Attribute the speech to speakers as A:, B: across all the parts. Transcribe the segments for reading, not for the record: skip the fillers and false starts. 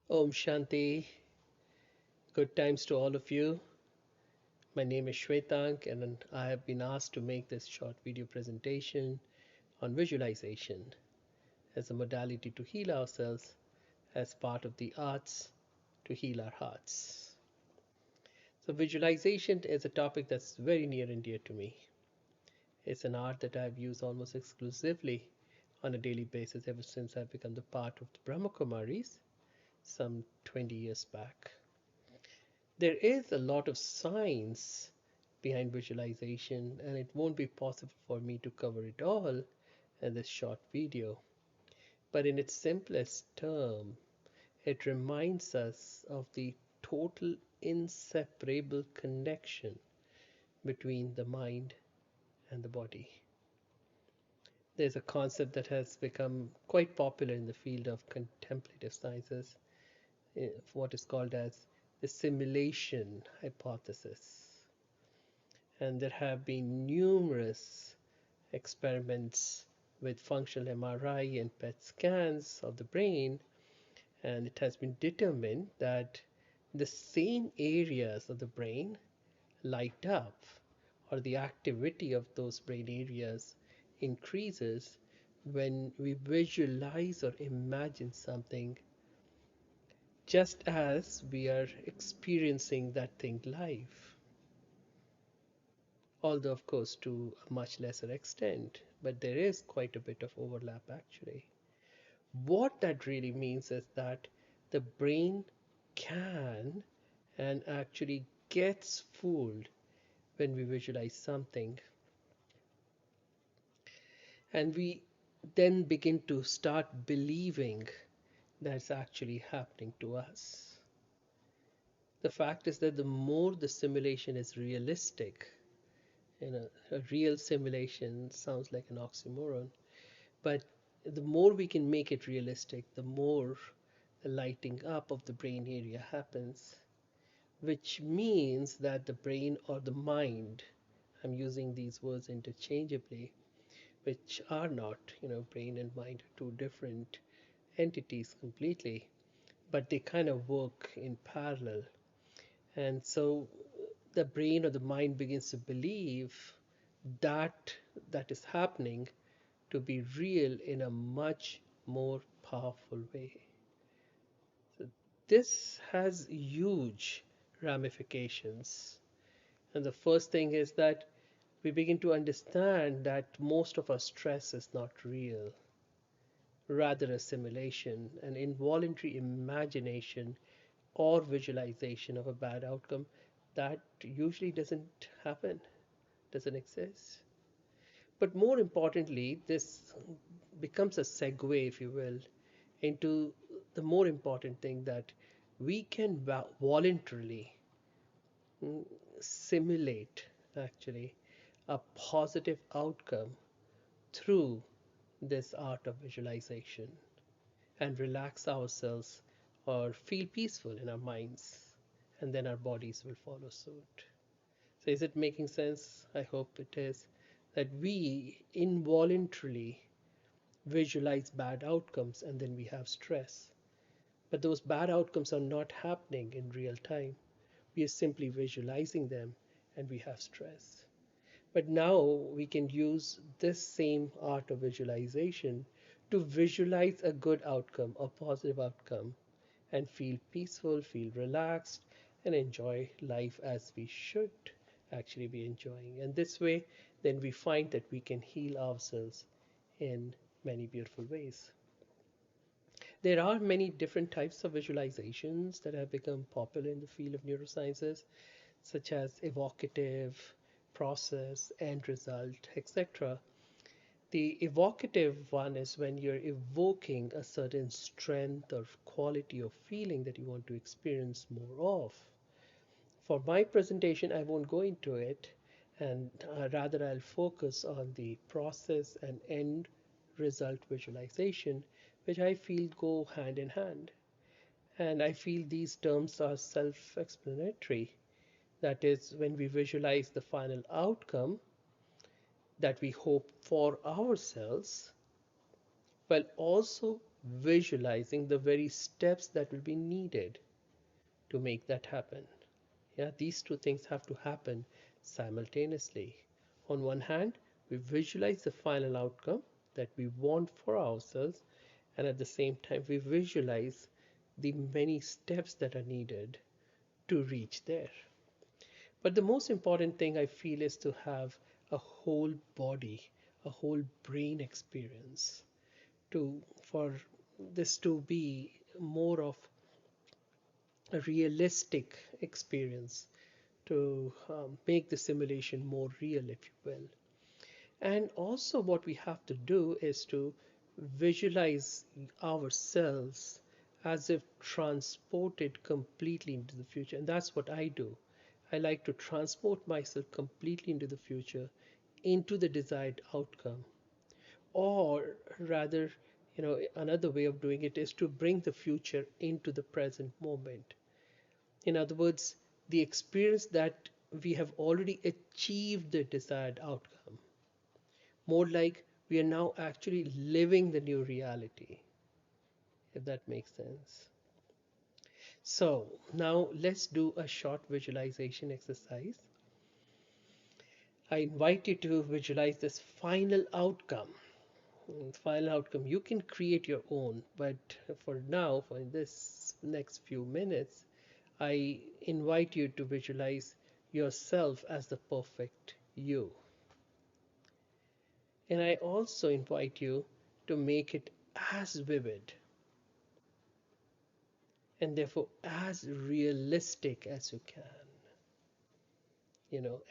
A: Om Shanti. Good times to all of you. My name is Shwetank, and I have been asked to make this short video presentation on visualization as a modality to heal ourselves as part of the arts to heal our hearts. So, visualization is a topic that's very near and dear to me. It's an art that I've used almost exclusively on a daily basis ever since I've become the part of the Brahma Kumaris some 20 years back. There is a lot of science behind visualization, and it won't be possible for me to cover it all in this short video. But in its simplest term, it reminds us of the total inseparable connection between the mind and the body. There's a concept that has become quite popular in the field of contemplative sciences, what is called as the simulation hypothesis. And there have been numerous experiments with functional MRI and PET scans of the brain, and it has been determined that the same areas of the brain light up, or the activity of those brain areas increases when we visualize or imagine something just as we are experiencing that thing live. Although, of course, to a much lesser extent, but there is quite a bit of overlap actually. What that really means is that the brain can and actually gets fooled when we visualize something, and we then begin to start believing that's actually happening to us. The fact is that the more the simulation is realistic, a real simulation sounds like an oxymoron, but the more we can make it realistic, the more the lighting up of the brain area happens, which means that the brain or the mind, I'm using these words interchangeably, which are not, brain and mind are two different entities completely, but they kind of work in parallel. And so the brain or the mind begins to believe that that is happening to be real in a much more powerful way. So this has huge ramifications. And the first thing is that we begin to understand that most of our stress is not real, rather a simulation, an involuntary imagination or visualization of a bad outcome that usually doesn't happen, doesn't exist. But more importantly, this becomes a segue, if you will, into the more important thing that we can voluntarily mm, simulate actually a positive outcome through this art of visualization and relax ourselves or feel peaceful in our minds, and then our bodies will follow suit. So, is it making sense? I hope it is. That we involuntarily visualize bad outcomes and then we have stress. But those bad outcomes are not happening in real time. We are simply visualizing them and we have stress. But now we can use this same art of visualization to visualize a good outcome, a positive outcome, and feel peaceful, feel relaxed, and enjoy life as we should actually be enjoying. And this way, then we find that we can heal ourselves in many beautiful ways. There are many different types of visualizations that have become popular in the field of neurosciences, such as evocative, process, end result, etc. The evocative one is when you're evoking a certain strength or quality of feeling that you want to experience more of. For my presentation, I won't go into it, and rather I'll focus on the process and end result visualization, which I feel go hand in hand. And I feel these terms are self explanatory. That is, when we visualize the final outcome that we hope for ourselves, while also visualizing the very steps that will be needed to make that happen. Yeah, these two things have to happen simultaneously. On one hand, we visualize the final outcome that we want for ourselves, and at the same time, we visualize the many steps that are needed to reach there. But the most important thing I feel is to have a whole body, a whole brain experience to for this to be more of a realistic experience to make the simulation more real, if you will. And also, what we have to do is to visualize ourselves as if transported completely into the future. And that's what I do. I like to transport myself completely into the future, into the desired outcome. Or rather, another way of doing it is to bring the future into the present moment. In other words, the experience that we have already achieved the desired outcome. More like we are now actually living the new reality, if that makes sense. So now let's do a short visualization exercise. I invite you to visualize this final outcome. Final outcome. You can create your own, but for now, for this next few minutes, I invite you to visualize yourself as the perfect you. And I also invite you to make it as vivid and therefore as realistic as you can.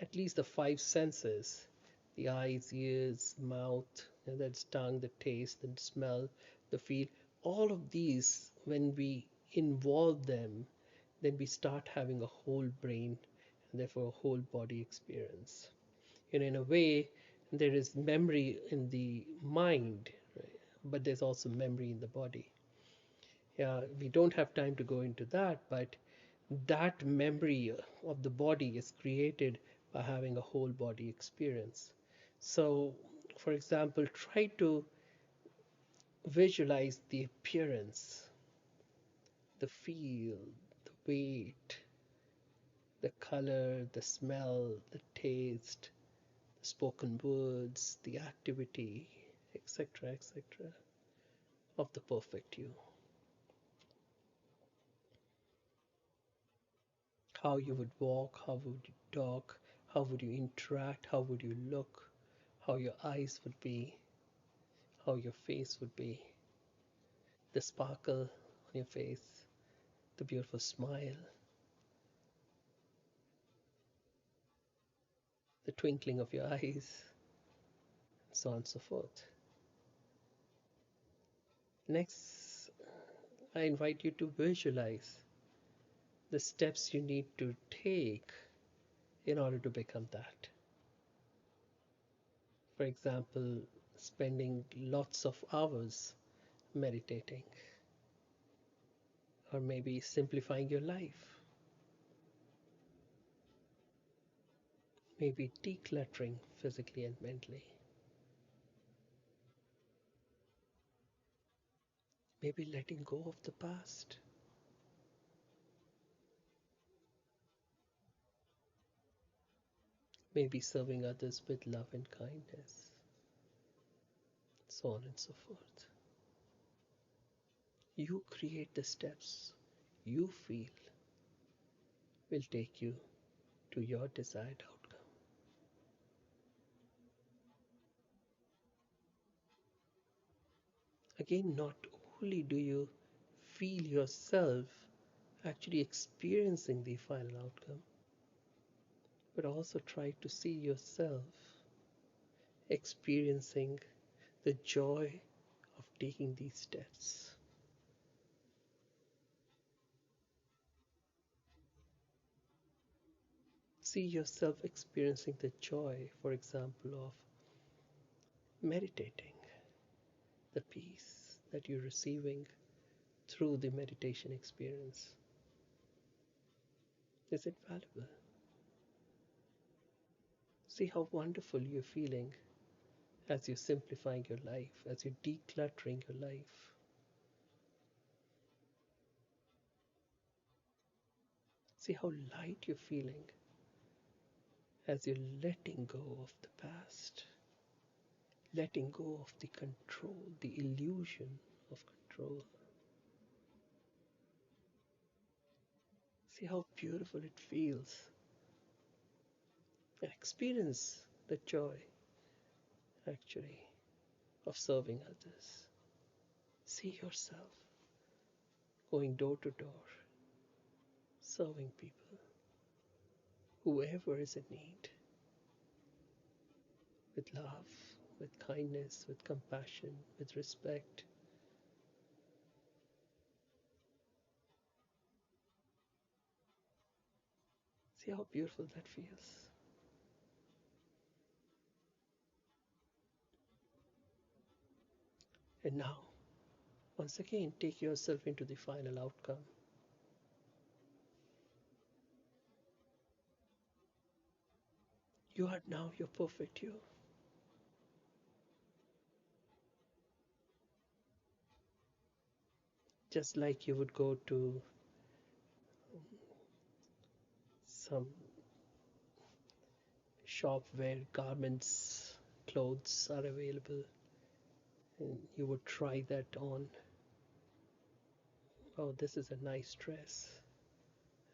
A: At least the five senses: the eyes, ears, mouth, and that's tongue, the taste, the smell, the feel. All of these, when we involve them, then we start having a whole brain and therefore a whole body experience. In a way, there is memory in the mind, right? But there's also memory in the body. Yeah, we don't have time to go into that, but that memory of the body is created by having a whole body experience. So, for example, try to visualize the appearance, the feel, the weight, the color, the smell, the taste, the spoken words, the activity, etc., etc., of the perfect you. How you would walk, how would you talk, how would you interact, how would you look, how your eyes would be, how your face would be, the sparkle on your face, the beautiful smile, the twinkling of your eyes, and so on and so forth. Next, I invite you to visualize the steps you need to take in order to become that. For example, spending lots of hours meditating, or maybe simplifying your life, maybe decluttering physically and mentally, maybe letting go of the past, maybe serving others with love and kindness, so on and so forth. You create the steps you feel will take you to your desired outcome. Again, not only do you feel yourself actually experiencing the final outcome, but also try to see yourself experiencing the joy of taking these steps. See yourself experiencing the joy, for example, of meditating, the peace that you're receiving through the meditation experience. Is it valuable? See how wonderful you're feeling as you're simplifying your life, as you're decluttering your life. See how light you're feeling as you're letting go of the past, letting go of the control, the illusion of control. See how beautiful it feels. And experience the joy, actually, of serving others. See yourself going door to door, serving people, whoever is in need, with love, with kindness, with compassion, with respect. See how beautiful that feels. And now, once again, take yourself into the final outcome. You are now your perfect you. Just like you would go to some shop where garments, clothes are available, and you would try that on. Oh, this is a nice dress.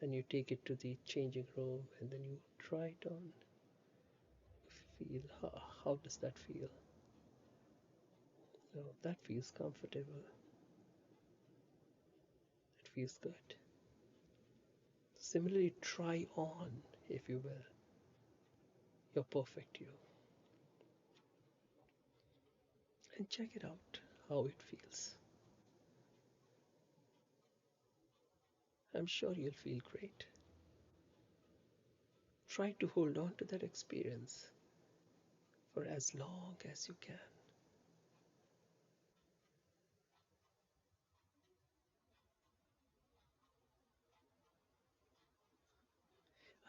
A: And you take it to the changing room and then you try it on. Feel how does that feel? No, that feels comfortable. It feels good. Similarly, try on, if you will, your perfect you and check it out how it feels. I'm sure you'll feel great. Try to hold on to that experience for as long as you can.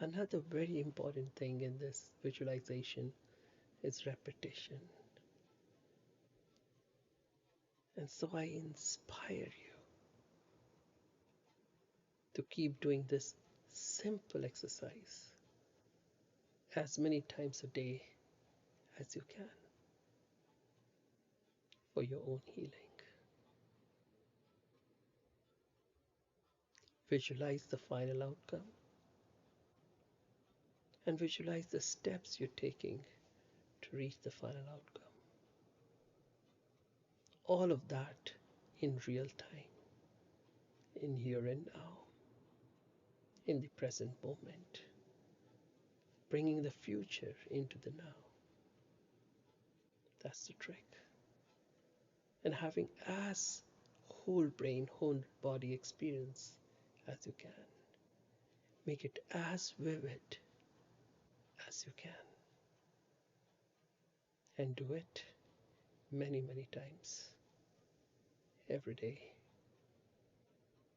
A: Another very important thing in this visualization is repetition. And so I inspire you to keep doing this simple exercise as many times a day as you can for your own healing. Visualize the final outcome and visualize the steps you're taking to reach the final outcome. All of that in real time, in here and now, in the present moment, bringing the future into the now. That's the trick. And having as whole brain, whole body experience as you can. Make it as vivid as you can. And do it many, many times every day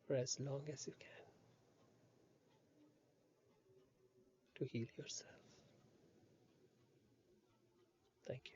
A: for as long as you can to heal yourself. Thank you.